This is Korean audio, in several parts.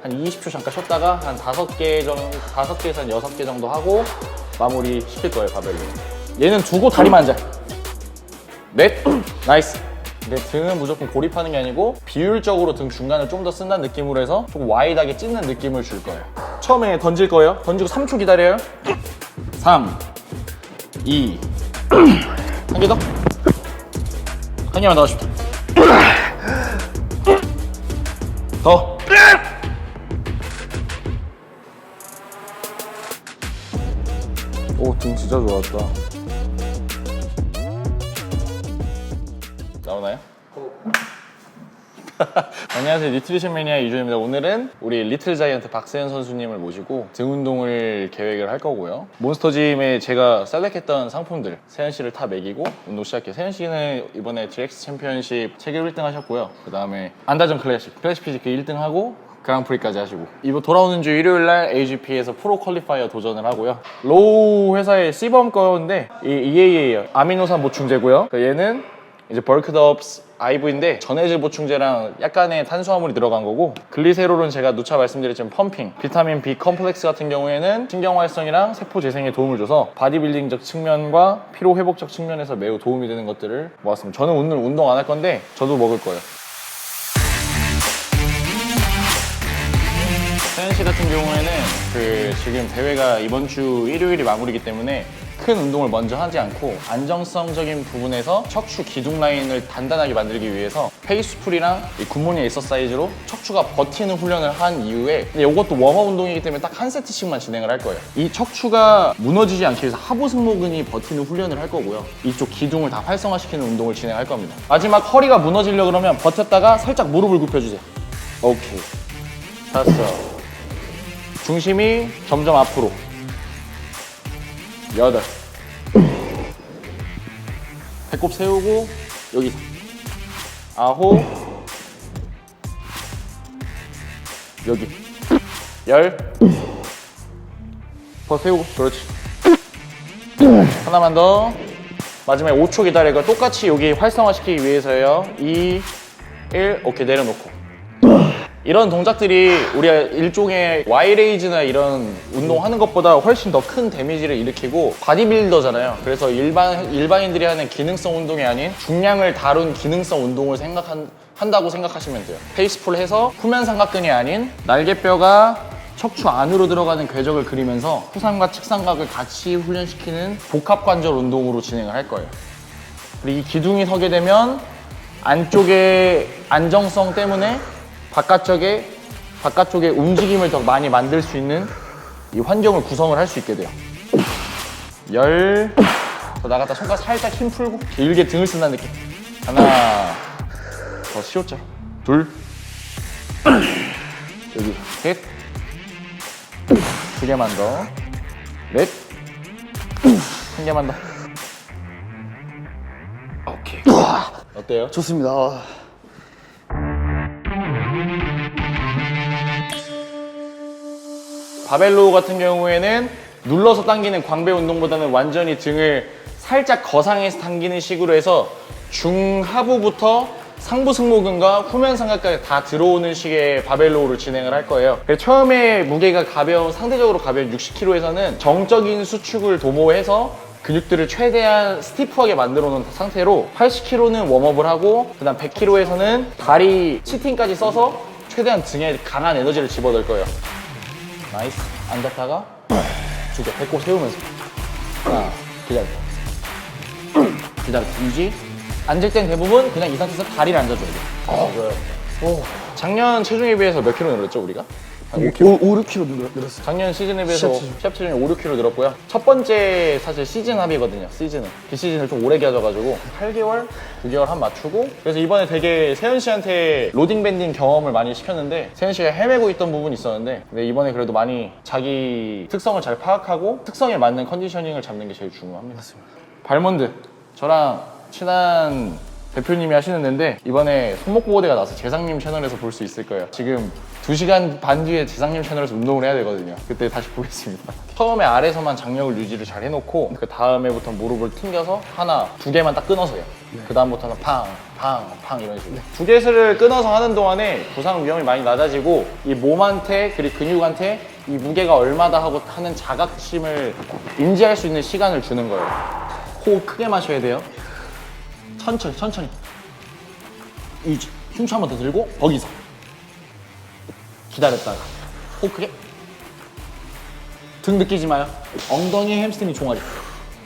한 20초 잠깐 쉬었다가 한 5개에서 한 6개 정도 하고 마무리 시킬 거예요, 바벨로. 얘는 두고 다리만 앉아. 넷. 나이스. 근데 등은 무조건 고립하는 게 아니고 비율적으로 등 중간을 좀 더 쓴다는 느낌으로 해서 조금 와이드하게 찢는 느낌을 줄 거예요. 처음에 던질 거예요. 던지고 3초 기다려요. 3, 2, 한 개 더. 한 개만 더 하십시오. 더. 오, 등 진짜 좋았다. 나오나요? 안녕하세요, 뉴트리션 매니아 이준입니다. 오늘은 우리 리틀 자이언트 박세현 선수님을 모시고 등 운동을 계획을 할 거고요. 몬스터짐에 제가 셀렉했던 상품들 세현 씨를 다 먹이고 운동 시작해요. 세현 씨는 이번에 GX 챔피언십 체급 1등 하셨고요. 그 다음에 안다전 클래식 피지크 1등 하고 그랑프리까지 하시고, 이번 돌아오는 주 일요일날 AGP에서 프로 퀄리파이어 도전을 하고요. 로우 회사의 C범 거인데 이 EA예요. 아미노산 보충제고요. 얘는 이제 벌크드업스 IV인데 전해질 보충제랑 약간의 탄수화물이 들어간 거고, 글리세롤은 제가 누차 말씀드렸지만 펌핑, 비타민 B 컴플렉스 같은 경우에는 신경 활성이랑 세포 재생에 도움을 줘서 바디빌딩적 측면과 피로 회복적 측면에서 매우 도움이 되는 것들을 모았습니다. 저는 오늘 운동 안 할 건데 저도 먹을 거예요. 세현 씨 같은 경우에는 지금 대회가 이번 주 일요일이 마무리이기 때문에 큰 운동을 먼저 하지 않고 안정성적인 부분에서 척추 기둥 라인을 단단하게 만들기 위해서 페이스풀이랑 이 굿모닝 엑서사이즈로 척추가 버티는 훈련을 한 이후에, 근데 이것도 웜업 운동이기 때문에 딱 한 세트씩만 진행을 할 거예요. 이 척추가 무너지지 않기 위해서 하부 승모근이 버티는 훈련을 할 거고요. 이쪽 기둥을 다 활성화시키는 운동을 진행할 겁니다. 마지막 허리가 무너지려고 그러면 버텼다가 살짝 무릎을 굽혀주세요. 오케이. 5. 중심이 점점 앞으로. 8. 배꼽 세우고 여기서. 9. 여기. 10. 더 세우고. 그렇지. 하나만 더. 마지막에 5초 기다리고 똑같이 여기 활성화시키기 위해서요. 2, 1. 오케이, 내려놓고. 이런 동작들이 우리가 일종의 와이레이즈나 이런 운동하는 것보다 훨씬 더 큰 데미지를 일으키고 바디빌더잖아요. 그래서 일반인들이 하는 기능성 운동이 아닌 중량을 다룬 기능성 운동을 한다고 생각하시면 돼요. 페이스풀 해서 후면 삼각근이 아닌 날개뼈가 척추 안으로 들어가는 궤적을 그리면서 후삼과 측삼각을 같이 훈련시키는 복합관절 운동으로 진행을 할 거예요. 그리고 이 기둥이 서게 되면 안쪽의 안정성 때문에 바깥쪽에 움직임을 더 많이 만들 수 있는 이 환경을 구성을 할 수 있게 돼요. 10. 더 나갔다 손가락 살짝 힘 풀고 길게 등을 쓴다는 느낌. 하나. 더 쉬웠죠. 2. 여기. 3. 2개만 더. 4. 1개만 더. 오케이. 어때요? 좋습니다. 바벨로 같은 경우에는 눌러서 당기는 광배 운동보다는 완전히 등을 살짝 거상해서 당기는 식으로 해서 중하부부터 상부 승모근과 후면 삼각까지 다 들어오는 식의 바벨로우를 진행을 할 거예요. 처음에 무게가 상대적으로 가벼운 60kg에서는 정적인 수축을 도모해서 근육들을 최대한 스티프하게 만들어 놓은 상태로 80kg는 웜업을 하고, 그 다음 100kg에서는 다리 치팅까지 써서 최대한 등에 강한 에너지를 집어넣을 거예요. 나이스. 앉았다가 2개 배꼽 세우면서. 하나. 기다려. 유지. 앉을 땐 대부분 그냥 이 상태에서 다리를 앉아줘야 돼. 작년 체중에 비해서 몇 킬로 늘었죠, 우리가? 한 5, 6kg 늘었어요. 작년 시즌에 비해서 시합 시합 체중이 5, 6kg 늘었고요. 첫 번째 사실 시즌 합이거든요, 시즌은. 비시즌을 좀 오래 가져가지고 8개월, 9개월 한 맞추고, 그래서 이번에 되게 세현 씨한테 로딩 밴딩 경험을 많이 시켰는데 세현 씨가 헤매고 있던 부분이 있었는데, 근데 이번에 그래도 많이 자기 특성을 잘 파악하고 특성에 맞는 컨디셔닝을 잡는 게 제일 중요합니다. 맞습니다. 발몬드. 저랑 친한 대표님이 하시는 데인데 이번에 손목 보호대가 나서 재상님 채널에서 볼 수 있을 거예요. 지금 2시간 반 뒤에 재상님 채널에서 운동을 해야 되거든요. 그때 다시 보겠습니다. 처음에 아래서만 장력을 유지를 잘 해놓고 그 다음에부터 무릎을 튕겨서 하나, 두 개만 딱 끊어서요. 그 다음부터는 팡, 팡, 팡 이런 식으로. 두 개를 끊어서 하는 동안에 부상 위험이 많이 낮아지고 이 몸한테 그리고 근육한테 이 무게가 얼마다 하고 하는 자각심을 인지할 수 있는 시간을 주는 거예요. 호흡 크게 마셔야 돼요. 천천히 천천히 유지. 흉추 한 번 더 들고 거기서 기다렸다가 호흡 크게. 등 느끼지 마요. 엉덩이, 햄스트링, 종아리.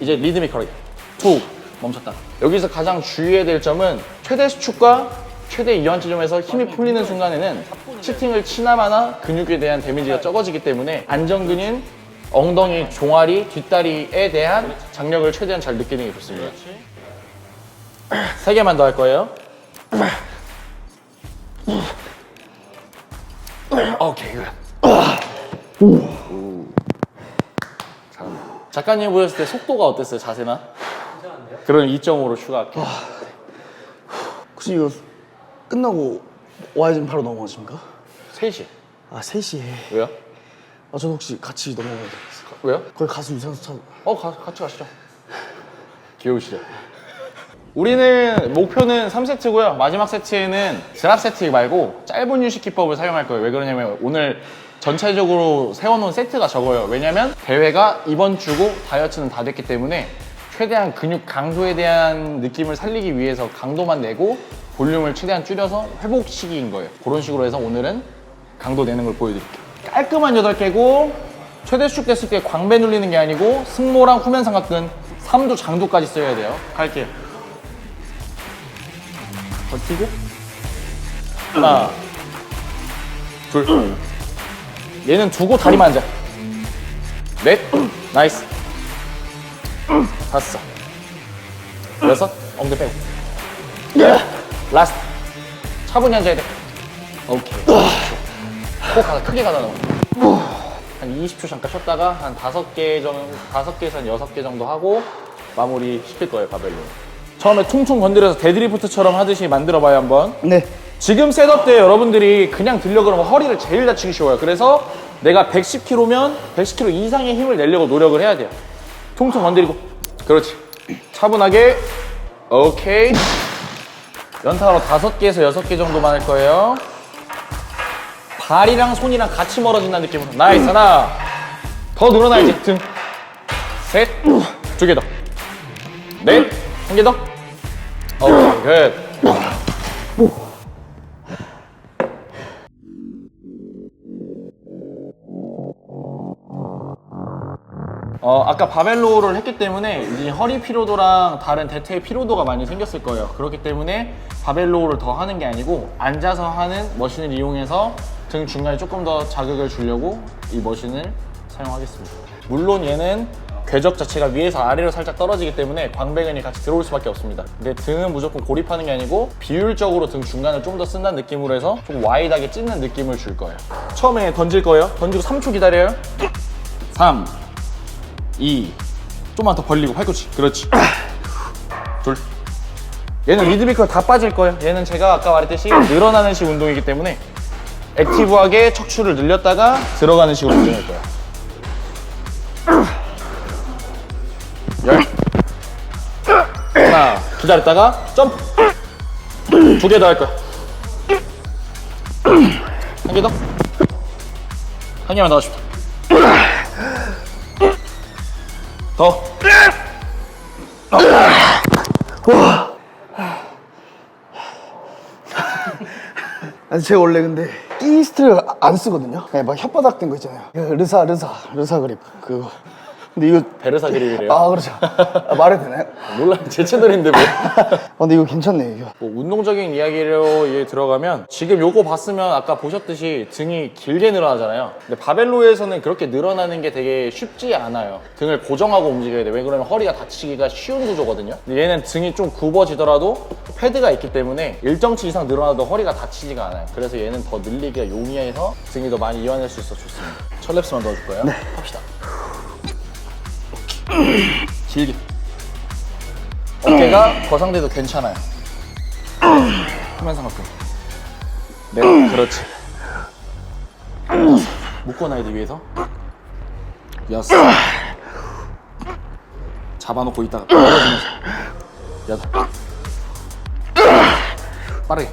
이제 리드미컬하게 툭 멈췄다. 여기서 가장 주의해야 될 점은 최대 수축과 최대 이완 지점에서 힘이 풀리는 순간에는 치팅을 치나마나 근육에 대한 데미지가 적어지기 때문에 안정근인 엉덩이, 종아리, 뒷다리에 대한 장력을 최대한 잘 느끼는 게 좋습니다. 3개만 더 할 거예요. 오케이, 굿. 잘한다. 작가님 보셨을 때 속도가 어땠어요, 자세나? 괜찮은데요? 그럼 2.5로 추가할게요. 혹시 이거 끝나고 와야지 바로 넘어가십니까? 3시. 아 3시에. 왜요? 아 저도 혹시 같이 넘어가야 돼요. 왜요? 거기 가수 유산소 차. 같이 가시죠. 귀여우시죠? 우리는 목표는 3세트고요. 마지막 세트에는 드랍 세트 말고 짧은 휴식 기법을 사용할 거예요. 왜 그러냐면 오늘 전체적으로 세워놓은 세트가 적어요. 왜냐면 대회가 이번 주고 다이어트는 다 됐기 때문에 최대한 근육 강도에 대한 느낌을 살리기 위해서 강도만 내고 볼륨을 최대한 줄여서 회복 시기인 거예요. 그런 식으로 해서 오늘은 강도 내는 걸 보여드릴게요. 깔끔한 8개고 최대 수축 됐을 때 광배 눌리는 게 아니고 승모랑 후면 삼각근 3두 장두까지 써야 돼요. 갈게요. 버티고 하나 둘 얘는 두고 다리만 앉아. 넷 나이스. 다섯 여섯 엉덩이 빼고 라스트 차분히 앉아야 돼. 오케이. 코 가다 크게 가다 넣어. 한 20초 잠깐 쉬었다가 한 5개 정도, 5개에서 한 6개 정도 하고 마무리 시킬 거예요, 바벨로. 처음에 퉁퉁 건드려서 데드리프트처럼 하듯이 만들어봐요, 한번. 네. 지금 셋업 때 여러분들이 그냥 들려 그러면 허리를 제일 다치기 쉬워요. 그래서 내가 110kg면 110kg 이상의 힘을 내려고 노력을 해야 돼요. 퉁퉁 건드리고. 그렇지. 차분하게. 오케이. 연타로 5개에서 6개 정도만 할 거예요. 발이랑 손이랑 같이 멀어진다는 느낌으로. 나이스. 하나. 더 늘어나야지. 등. 셋. 2개 더. 넷. 1개 더. 오케이. 굿. 아까 바벨로를 했기 때문에 이제 허리 피로도랑 다른 대퇴 피로도가 많이 생겼을 거예요. 그렇기 때문에 바벨로를 더 하는 게 아니고 앉아서 하는 머신을 이용해서 등 중간에 조금 더 자극을 주려고 이 머신을 사용하겠습니다. 물론 얘는 궤적 자체가 위에서 아래로 살짝 떨어지기 때문에 광배근이 같이 들어올 수밖에 없습니다. 근데 등은 무조건 고립하는 게 아니고 비율적으로 등 중간을 좀 더 쓴다는 느낌으로 해서 좀 와이드하게 찢는 느낌을 줄 거예요. 처음에 던질 거예요. 던지고 3초 기다려요. 3 2 좀만 더 벌리고 팔꿈치. 그렇지. 둘. 얘는 리드미컬 다 빠질 거예요. 얘는 제가 아까 말했듯이 늘어나는 식 운동이기 때문에 액티브하게 척추를 늘렸다가 들어가는 식으로 운동할 거예요. 10. 하나 기다렸다가 점프. 2개 더 할 거야. 1개 더. 1개만 더 하십시오. 더. 아니 제가 원래 근데 끼스트를 안 쓰거든요. 그냥 막 혓바닥 된 거 있잖아요. 르사 그립 그거. 근데 이거 베르사 그립이래요? 아 그렇죠. 아, 말해도 되나요? 몰라, 제 채널인데 뭐. 근데 이거 괜찮네 이거. 뭐 운동적인 이야기로 들어가면 지금 요거 봤으면 아까 보셨듯이 등이 길게 늘어나잖아요. 근데 바벨로에서는 그렇게 늘어나는 게 되게 쉽지 않아요. 등을 고정하고 움직여야 돼. 왜 그러면 허리가 다치기가 쉬운 구조거든요. 근데 얘는 등이 좀 굽어지더라도 패드가 있기 때문에 일정치 이상 늘어나도 허리가 다치지가 않아요. 그래서 얘는 더 늘리기가 용이해서 등이 더 많이 이완할 수 있어서 좋습니다. 첫 랩스만 넣어줄 거예요. 네. 합시다. 길게. 어깨가 거상돼도 괜찮아요. 후면 삼각근. 네, 그렇지. 묶어놔야 돼, 위에서. 여섯. 잡아놓고 있다가 떨어지면서. 여덟. 빠르게.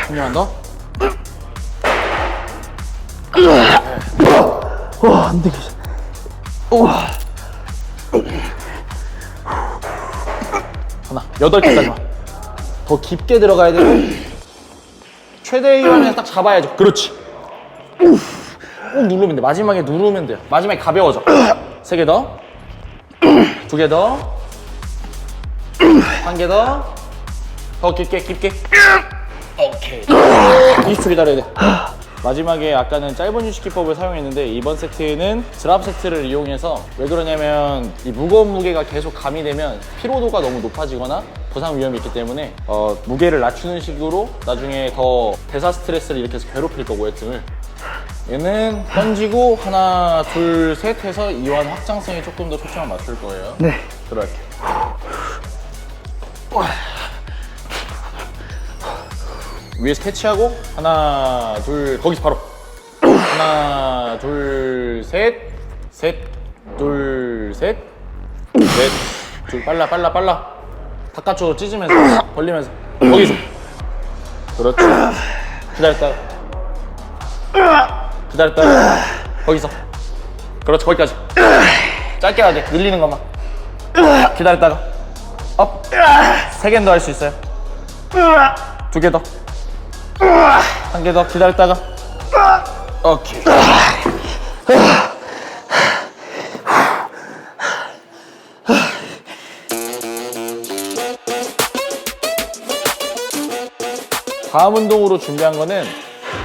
한 개만 더. 와, 안 되겠어. 하나. 8개까지만. 더 깊게 들어가야 되고. 최대 이완을 딱 잡아야죠. 그렇지. 꼭 누르면 돼. 마지막에 누르면 돼요. 마지막에 가벼워져. 3개 더. 2개 더. 1개 더. 더 깊게. 오케이. 20초 기다려야 돼. 마지막에 아까는 짧은 휴식기법을 사용했는데 이번 세트는 드랍 세트를 이용해서 왜 그러냐면 이 무거운 무게가 계속 가미되면 피로도가 너무 높아지거나 부상 위험이 있기 때문에 무게를 낮추는 식으로 나중에 더 대사 스트레스를 일으켜서 괴롭힐 거고요, 등을. 얘는 던지고 하나, 둘, 셋 해서 이완 확장성에 조금 더 초점을 맞출 거예요. 네. 들어갈게요. 위에서 캐치하고 하나, 둘, 거기서 바로 하나, 둘, 셋, 둘, 셋, 둘, 빨라. 바깥쪽으로 찢으면서 벌리면서 거기서. 그렇지. 기다렸다가 거기서. 그렇지, 거기까지. 짧게 하야 돼. 늘리는 것만. 기다렸다가 업. 3개는 더 할 수 있어요. 2개 더. 1개 더. 기다렸다가 오케이. 다음 운동으로 준비한 거는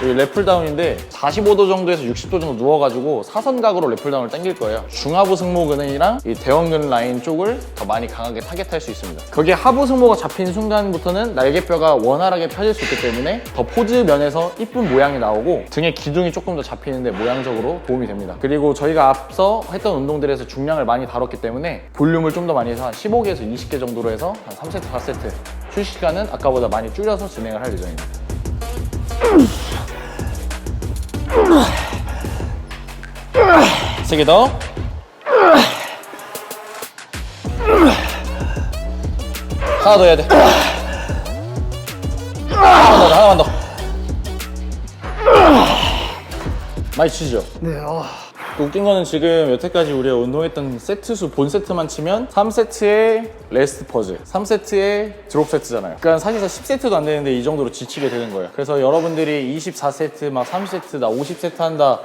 여기 랩풀다운인데 45도 정도에서 60도 정도 누워가지고 사선각으로 랩풀다운을 당길 거예요. 중하부 승모근이랑 이 대원근 라인 쪽을 더 많이 강하게 타겟할 수 있습니다. 거기에 하부 승모가 잡힌 순간부터는 날개뼈가 원활하게 펴질 수 있기 때문에 더 포즈 면에서 이쁜 모양이 나오고 등의 기둥이 조금 더 잡히는데 모양적으로 도움이 됩니다. 그리고 저희가 앞서 했던 운동들에서 중량을 많이 다뤘기 때문에 볼륨을 좀 더 많이 해서 한 15개에서 20개 정도로 해서 한 3세트, 4세트 휴식 시간은 아까보다 많이 줄여서 진행을 할 예정입니다. 3개 더. 하나 더 해야 돼. 하나만 더. 많이 치죠? 네. 또 웃긴 거는 지금 여태까지 우리가 운동했던 세트 수 본 세트만 치면 3세트에 레스트 퍼즈, 3세트에 드롭 세트잖아요. 그러니까 사실상 10세트도 안 되는데 이 정도로 지치게 되는 거예요. 그래서 여러분들이 24세트, 막 3세트, 나 50세트 한다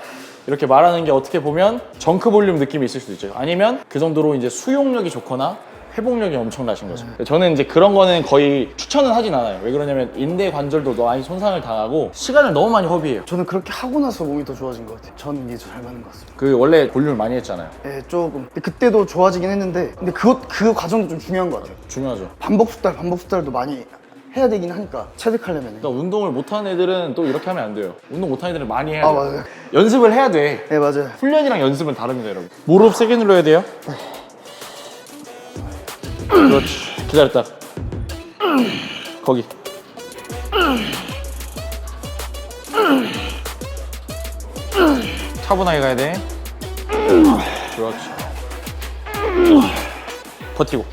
이렇게 말하는 게 어떻게 보면 정크 볼륨 느낌이 있을 수도 있죠. 아니면 그 정도로 이제 수용력이 좋거나 회복력이 엄청나신 거죠. 저는 이제 그런 거는 거의 추천은 하진 않아요. 왜 그러냐면 인대 관절도 많이 손상을 당하고 시간을 너무 많이 허비해요. 저는 그렇게 하고 나서 몸이 더 좋아진 것 같아요. 저는 이게 잘 맞는 것 같습니다. 그 원래 볼륨을 많이 했잖아요. 네, 조금. 근데 그때도 좋아지긴 했는데, 근데 그 과정도 좀 중요한 것 같아요. 중요하죠. 반복 숙달도 많이 해야 되긴 하니까 체득하려면. 그러니까 운동을 못하는 애들은 또 이렇게 하면 안 돼요. 운동 못하는 애들은 많이 해야 돼요. 맞아요. 연습을 해야 돼. 네, 맞아요. 훈련이랑 연습은 다릅니다, 여러분. 무릎 세게 눌러야 돼요. 그렇지. 기다렸다. 거기. 차분하게 가야 돼. 그렇지. 버티고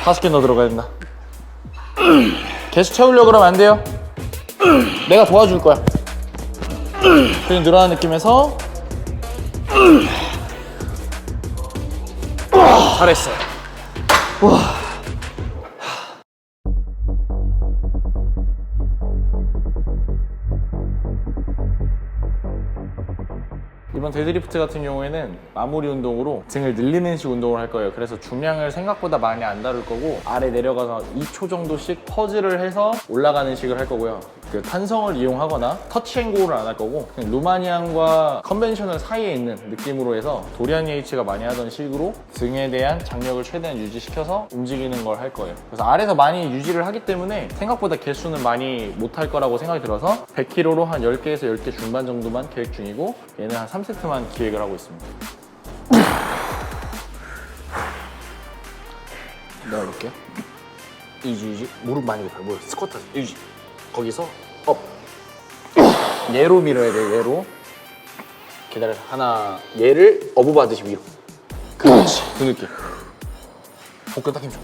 5개 더 들어가야 된다. 계속 채우려고 그러면 안 돼요. 내가 도와줄 거야. 그냥 늘어나는 느낌에서 잘했어. 이번 데드리프트 같은 경우에는 마무리 운동으로 등을 늘리는 식 운동을 할 거예요. 그래서 중량을 생각보다 많이 안 다룰 거고 아래 내려가서 2초 정도씩 퍼즈를 해서 올라가는 식을 할 거고요. 그 탄성을 이용하거나 터치앤고를 안 할 거고 그냥 루마니안과 컨벤셔널 사이에 있는 느낌으로 해서 도리안 예이츠가 많이 하던 식으로 등에 대한 장력을 최대한 유지시켜서 움직이는 걸 할 거예요. 그래서 아래에서 많이 유지를 하기 때문에 생각보다 개수는 많이 못할 거라고 생각이 들어서 100kg로 한 10개에서 10개 중반 정도만 계획 중이고 얘는 한 3세트만 기획을 하고 있습니다. 내가 볼게요. 유지. 무릎 많이 굽혀요. 무릎 스쿼트 하세요. 유지. 거기서 업. 얘로 밀어야 돼. 얘로. 기다려. 하나. 얘를 어부 받듯이 위로. 그렇지. 그 느낌. 복근 딱 힘줘.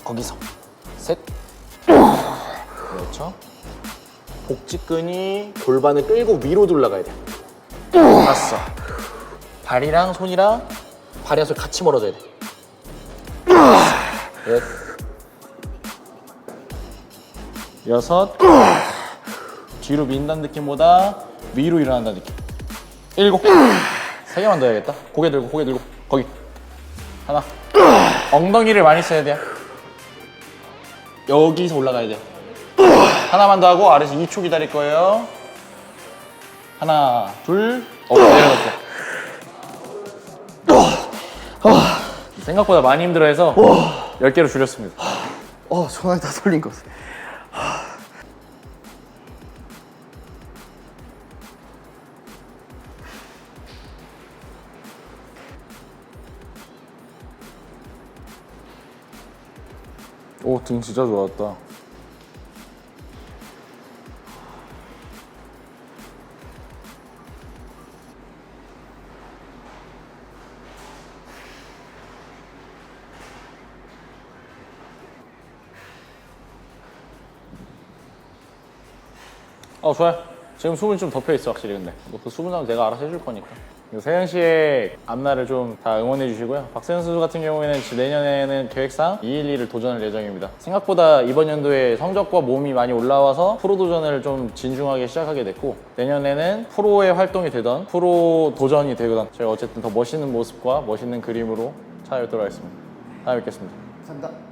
거기서 셋. 그렇죠. 복직근이 골반을 끌고 위로 올라가야 돼. 다섯. 발이랑 손이랑 발이랑 손 같이 멀어져야 돼. 넷. 여섯. 뒤로 민다는 느낌보다 위로 일어난다는 느낌. 일곱. 세 개만 더 해야겠다. 고개 들고 거기. 하나. 엉덩이를 많이 써야 돼요. 여기서 올라가야 돼요. 하나만 더 하고 아래에서 2초 기다릴 거예요. 하나, 둘, 내려놓고. 생각보다 많이 힘들어해서 10개로 줄였습니다. 손안에 다 털린 것 같아. 오, 등 진짜 좋았다. 좋아요. 지금 수분이 좀 덮여 있어, 확실히. 근데 뭐 그 수분은 내가 알아서 해줄 거니까. 세현 씨의 앞날을 좀 다 응원해 주시고요. 박세현 선수 같은 경우에는 내년에는 계획상 212를 도전할 예정입니다. 생각보다 이번 연도에 성적과 몸이 많이 올라와서 프로 도전을 좀 진중하게 시작하게 됐고, 내년에는 프로의 활동이 되던 프로 도전이 되던 저희가 어쨌든 더 멋있는 모습과 멋있는 그림으로 찾아뵙도록 하겠습니다. 다음에 뵙겠습니다. 감사합니다.